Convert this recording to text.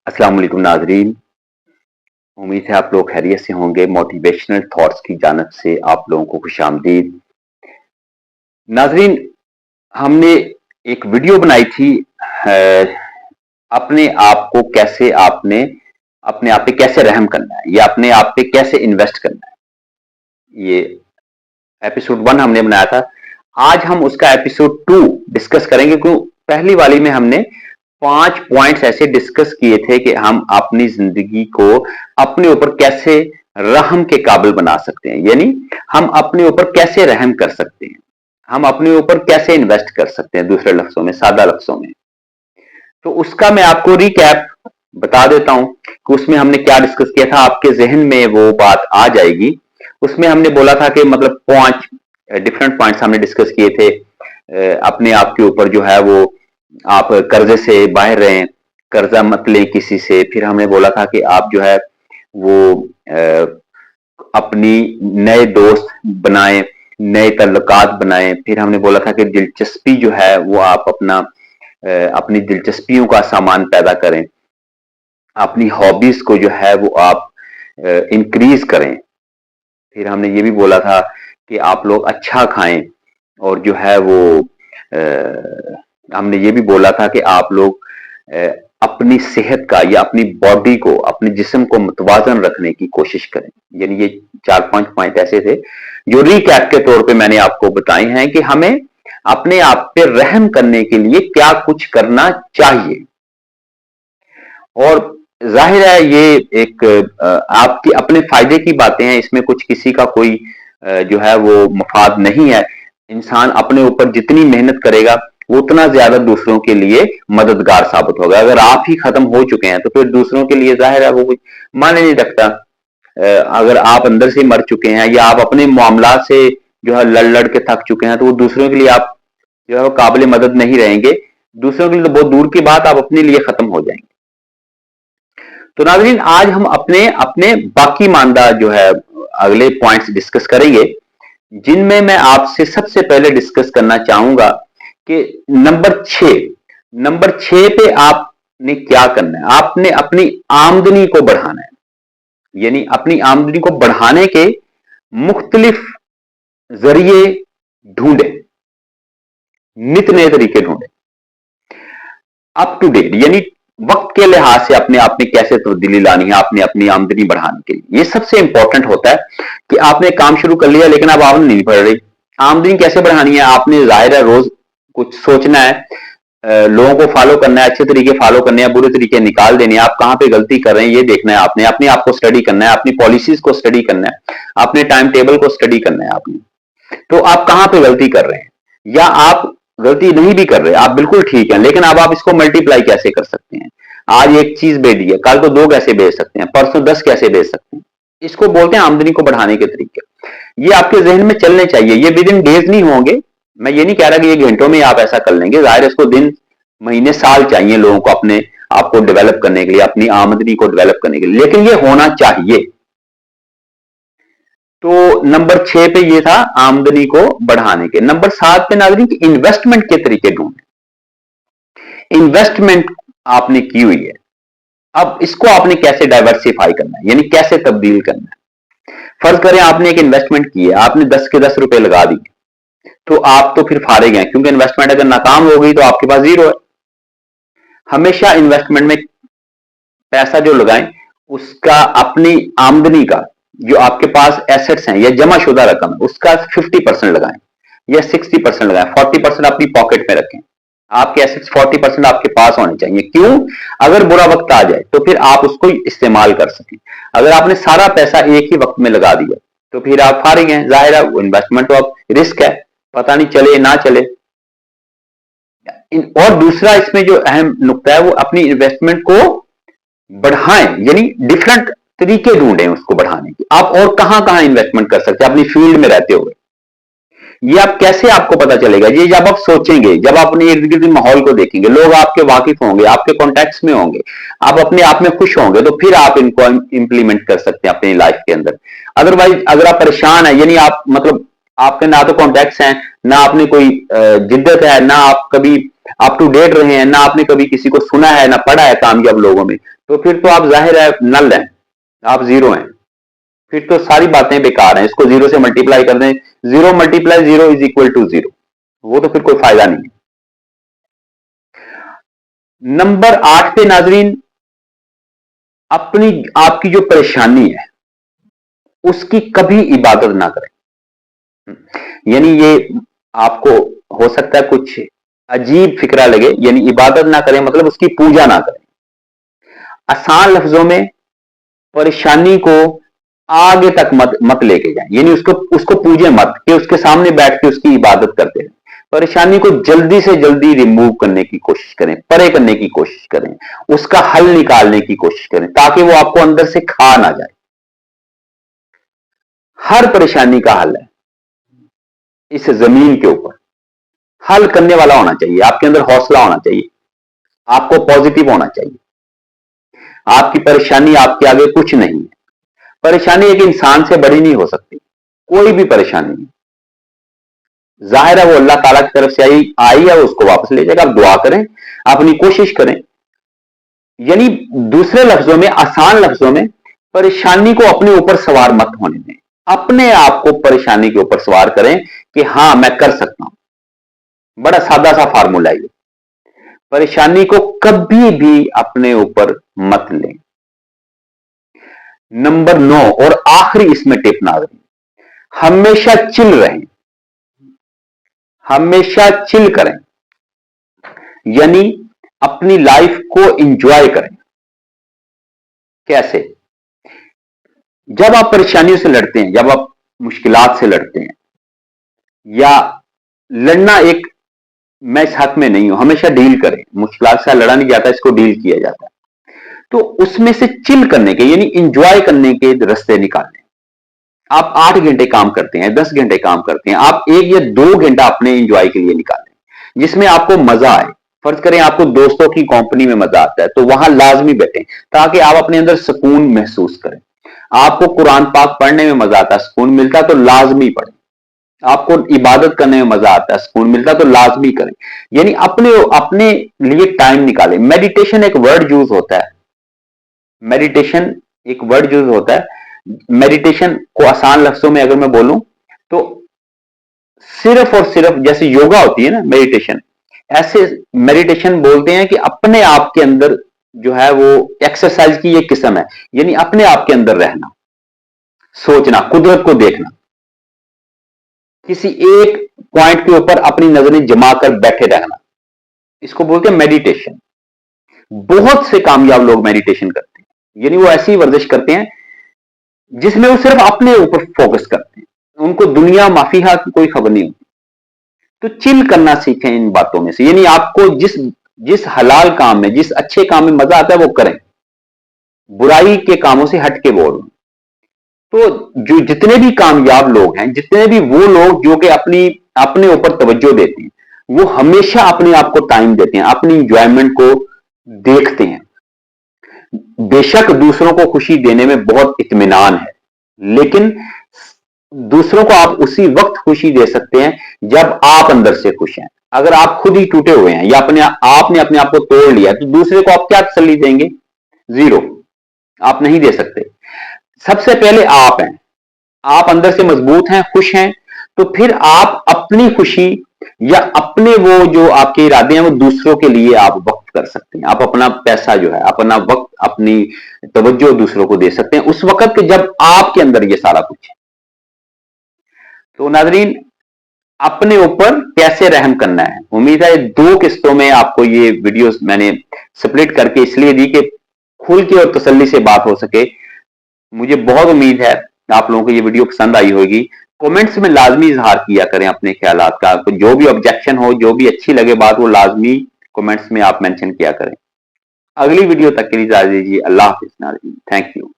अस्सलाम वालेकुम नाजरीन, उम्मीद है आप लोग खैरियत से होंगे। मोटिवेशनल थॉट्स की जानिब से आप लोगों को खुशामदीद। नाजरीन, हमने एक वीडियो बनाई थी अपने आप को कैसे आपने अपने आप पे कैसे रहम करना है या अपने आप पे कैसे इन्वेस्ट करना है। ये एपिसोड 1 हमने बनाया था। आज हम उसका एपिसोड 2 डिस्कस करेंगे, क्यों पहली वाली में हमने 5 पॉइंट्स ऐसे डिस्कस किए थे कि हम अपनी जिंदगी को अपने ऊपर कैसे रहम के काबिल बना सकते हैं, यानी हम अपने ऊपर कैसे रहम कर सकते हैं, हम अपने ऊपर कैसे इन्वेस्ट कर सकते हैं, दूसरे लफ्जों में, सादा लफ्जों में। तो उसका मैं आपको रिकैप बता देता हूं कि उसमें हमने क्या डिस्कस किया था, आपके जहन में वो बात आ जाएगी। उसमें हमने बोला था कि मतलब 5 डिफरेंट पॉइंट्स हमने डिस्कस किए थे। अपने आप के ऊपर जो है वो आप कर्जे से बाहर रहें, कर्जा मत लें किसी से। फिर हमने बोला था कि आप जो है वो अपनी नए दोस्त बनाएं, नए तल्लुकात बनाएं। फिर हमने बोला था कि दिलचस्पी जो है वो आप अपनी दिलचस्पियों का सामान पैदा करें, अपनी हॉबीज को जो है वो आप इंक्रीज करें। फिर हमने ये भी बोला था कि आप लोग अच्छा खाएं, और जो है वो हमने ये भी बोला था कि आप लोग अपनी सेहत का या अपनी बॉडी को, अपने जिस्म को मुतवाजन रखने की कोशिश करें। यानी ये 4-5 पॉइंट ऐसे थे जो रिकैप के तौर पे मैंने आपको बताए हैं कि हमें अपने आप पे रहम करने के लिए क्या कुछ करना चाहिए। और जाहिर है ये एक आपकी अपने फायदे की बातें हैं, इसमें कुछ किसी का कोई जो है वो मफाद नहीं है। इंसान अपने ऊपर जितनी मेहनत करेगा वो उतना ज्यादा दूसरों के लिए मददगार साबित होगा। अगर आप ही खत्म हो चुके हैं तो फिर दूसरों के लिए जाहिर है वो कुछ माने नहीं रखता। अगर आप अंदर से मर चुके हैं या आप अपने मामला से जो है लड़ लड़ के थक चुके हैं तो वो दूसरों के लिए आप जो है वो काबिल मदद नहीं रहेंगे। दूसरों के लिए तो बहुत दूर की बात, आप अपने लिए खत्म हो जाएंगे। तो नाज़रीन, आज हम अपने अपने बाकी मानदा जो है अगले पॉइंट्स डिस्कस करेंगे, जिनमें मैं आपसे सबसे पहले डिस्कस करना चाहूंगा कि नंबर 6 पे आपने क्या करना है। आपने अपनी आमदनी को बढ़ाना है, यानी अपनी आमदनी को बढ़ाने के मुख्तलिफ जरिए ढूंढे, नित नए तरीके ढूंढे, अप टू डेट, यानी वक्त के लिहाज से अपने आप में कैसे तब्दीली लानी है आपने अपनी आमदनी बढ़ाने के लिए। ये सबसे इंपॉर्टेंट होता है कि आपने काम शुरू कर लिया लेकिन अब आमदनी नहीं बढ़ रही। आमदनी कैसे बढ़ानी है, आपने जाहिर है रोज कुछ सोचना है, लोगों को फॉलो करना है, अच्छे तरीके फॉलो करने हैं, बुरे तरीके निकाल देने हैं, आप कहां पे गलती कर रहे हैं ये देखना है, आपने अपने आप को स्टडी करना है, अपनी पॉलिसीज को स्टडी करना है, अपने टाइम टेबल को स्टडी करना है आपने। तो आप कहां पे गलती कर रहे हैं, या आप गलती नहीं भी कर रहे, आप बिल्कुल ठीक है, लेकिन अब आप इसको मल्टीप्लाई कैसे कर सकते हैं। आज एक चीज बेच है, कल को 2 कैसे बेच सकते हैं, परसों 10 कैसे बेच सकते हैं। इसको बोलते हैं आमदनी को बढ़ाने के तरीके। ये आपके जहन में चलने चाहिए। ये विद इन डेज नहीं होंगे, मैं ये नहीं कह रहा कि ये घंटों में आप ऐसा कर लेंगे। जाहिर है इसको दिन, महीने, साल चाहिए लोगों को अपने आप को डेवलप करने के लिए, अपनी आमदनी को डेवलप करने के लिए, लेकिन ये होना चाहिए। तो नंबर 6 पे ये था आमदनी को बढ़ाने के। नंबर 7 पे नाज़रीन की इन्वेस्टमेंट के तरीके ढूंढे। इन्वेस्टमेंट आपने की हुई है, अब इसको आपने कैसे डाइवर्सिफाई करना है, यानी कैसे तब्दील करना है। फर्ज करें आपने एक इन्वेस्टमेंट की है, आपने 10 के 10 रुपए लगा दिए, तो आप तो फिर फारिग हैं, क्योंकि इन्वेस्टमेंट अगर नाकाम हो गई तो आपके पास जीरो है। हमेशा इन्वेस्टमेंट में पैसा जो लगाएं उसका अपनी आमदनी का, जो आपके पास एसेट्स हैं या जमाशुदा रकम है, उसका 50% लगाएं या 60% लगाएं, 40% अपनी पॉकेट में रखें। आपके एसेट्स 40% आपके पास होने चाहिए। क्यों? अगर बुरा वक्त आ जाए तो फिर आप उसको इस्तेमाल कर सकें। अगर आपने सारा पैसा एक ही वक्त में लगा दिया तो फिर आप फारिग हैं। जाहिर है इन्वेस्टमेंट तो अब रिस्क है, पता नहीं चले ना चले। और दूसरा इसमें जो अहम नुकता है वो अपनी इन्वेस्टमेंट को बढ़ाएं, यानी डिफरेंट तरीके ढूंढें उसको बढ़ाने के। आप और कहां कहां इन्वेस्टमेंट कर सकते हैं अपनी फील्ड में रहते हुए। ये आप कैसे, आपको पता चलेगा ये जब आप सोचेंगे, जब आप अपने इर्द गिर्द माहौल को देखेंगे, लोग आपके वाकिफ होंगे, आपके कॉन्टैक्ट्स में होंगे, आप अपने आप में खुश होंगे, तो फिर आप इनको इंप्लीमेंट कर सकते हैं अपनी लाइफ के अंदर। अदरवाइज अगर आप परेशान है, यानी आप मतलब आपके ना तो कॉन्टैक्ट्स हैं, ना आपने कोई जिद्दत है, ना आप कभी अप टू डेट रहे हैं, ना आपने कभी किसी को सुना है ना पढ़ा है कामयाब लोगों में, तो फिर तो आप जाहिर है नल हैं, आप जीरो हैं, फिर तो सारी बातें बेकार हैं। इसको जीरो से मल्टीप्लाई कर दें, zero multiply zero is equal to zero, वो तो फिर कोई फायदा नहीं है। नंबर 8 पे नाजरीन, अपनी आपकी जो परेशानी है उसकी कभी इबादत ना करें। यानी ये आपको हो सकता है कुछ अजीब फिक्रा लगे, यानी इबादत ना करें मतलब उसकी पूजा ना करें। आसान लफ्जों में परेशानी को आगे तक मत लेके जाएं, यानी उसको पूजे मत कि उसके सामने बैठ के उसकी इबादत करते रहें। परेशानी को जल्दी से जल्दी रिमूव करने की कोशिश करें, परे करने की कोशिश करें, उसका हल निकालने की कोशिश करें ताकि वो आपको अंदर से खा ना जाए। हर परेशानी का हल है इस जमीन के ऊपर, हल करने वाला होना चाहिए, आपके अंदर हौसला होना चाहिए, आपको पॉजिटिव होना चाहिए। आपकी परेशानी आपके आगे कुछ नहीं है। परेशानी एक इंसान से बड़ी नहीं हो सकती, कोई भी परेशानी नहीं। जाहिर है वो अल्लाह ताला की तरफ से आई है, वो उसको वापस ले जाएगा। आप दुआ करें, अपनी कोशिश करें। यानी दूसरे लफ्जों में, आसान लफ्जों में, परेशानी को अपने ऊपर सवार मत होने दें, अपने आप को परेशानी के ऊपर सवार करें कि हां मैं कर सकता हूं। बड़ा सादा सा फार्मूला है। परेशानी को कभी भी अपने ऊपर मत लें। नंबर 9 और आखिरी इसमें टिप नाज़रीन, हमेशा चिल रहें, हमेशा चिल करें, यानी अपनी लाइफ को एंजॉय करें। कैसे? जब आप परेशानियों से लड़ते हैं, जब आप मुश्किलात से लड़ते हैं, या लड़ना एक, मैं इस हक में नहीं हूं, हमेशा डील करें। मुश्किलात से लड़ा नहीं जाता, इसको डील किया जाता है। तो उसमें से चिल करने के, यानी एंजॉय करने के रास्ते निकालें। आप 8 घंटे काम करते हैं, 10 घंटे काम करते हैं, आप 1 या 2 घंटा अपने एंजॉय के लिए निकालें जिसमें आपको मजा आए। फर्ज करें आपको दोस्तों की कंपनी में मजा आता है, तो वहां लाजमी बैठें ताकि आप अपने अंदर सुकून महसूस करें। आपको कुरान पाक पढ़ने में मजा आता है, सुकून मिलता है, तो लाजमी पढ़ें। आपको इबादत करने में मजा आता है, सुकून मिलता है, तो लाजमी करें। यानी अपने अपने लिए टाइम निकालें। मेडिटेशन एक वर्ड यूज होता है, मेडिटेशन एक वर्ड यूज होता है। मेडिटेशन को आसान लफ्जों में अगर मैं बोलूं तो सिर्फ और सिर्फ जैसे योगा होती है ना, मेडिटेशन, ऐसे मेडिटेशन बोलते हैं कि अपने आप के अंदर जो है वो एक्सरसाइज की एक किस्म है। यानी अपने आप के अंदर रहना, सोचना, कुदरत को देखना, किसी एक पॉइंट के ऊपर अपनी नजरें जमा कर बैठे रहना, इसको बोलते हैं मेडिटेशन। बहुत से कामयाब लोग मेडिटेशन करते हैं, यानी वो ऐसी वर्जिश करते हैं जिसमें वो सिर्फ अपने ऊपर फोकस करते हैं, उनको दुनिया माफिया की कोई खबर नहीं होती। तो चिल करना सीखें इन बातों में से, यानी आपको जिस जिस हलाल काम में, जिस अच्छे काम में मजा आता है वो करें, बुराई के कामों से हट के बोल। तो जो जितने भी कामयाब लोग हैं, जितने भी वो लोग जो कि अपने ऊपर तवज्जो देते हैं, वो हमेशा अपने आप को टाइम देते हैं, अपनी इंजॉयमेंट को देखते हैं। बेशक दूसरों को खुशी देने में बहुत इत्मीनान है, लेकिन दूसरों को आप उसी वक्त खुशी दे सकते हैं जब आप अंदर से खुश हैं। अगर आप खुद ही टूटे हुए हैं या आपने अपने आप को तोड़ लिया, तो दूसरे को आप क्या तसल्ली देंगे? जीरो, आप नहीं दे सकते। सबसे पहले आप हैं, आप अंदर से मजबूत हैं, खुश हैं, तो फिर आप अपनी खुशी या अपने वो जो आपके इरादे हैं वो दूसरों के लिए आप वक्त कर सकते हैं। आप अपना पैसा जो है, अपना वक्त, अपनी तवज्जो दूसरों को दे सकते हैं उस वक्त जब आपके अंदर ये सारा कुछ है। तो नाजरीन, अपने ऊपर कैसे रहम करना है, उम्मीद है 2 किस्तों में आपको ये वीडियोस मैंने स्प्लिट करके इसलिए दी कि खुल के और तसल्ली से बात हो सके। मुझे बहुत उम्मीद है आप लोगों को ये वीडियो पसंद आई होगी। कमेंट्स में लाजमी इजहार किया करें अपने ख्यालात का, जो भी ऑब्जेक्शन हो, जो भी अच्छी लगे बात, वो लाजमी कमेंट्स में आप मेंशन किया करें। अगली वीडियो तक के लिए इजाजत दीजिए। अल्लाह हाफिज नाज़रीन, थैंक यू।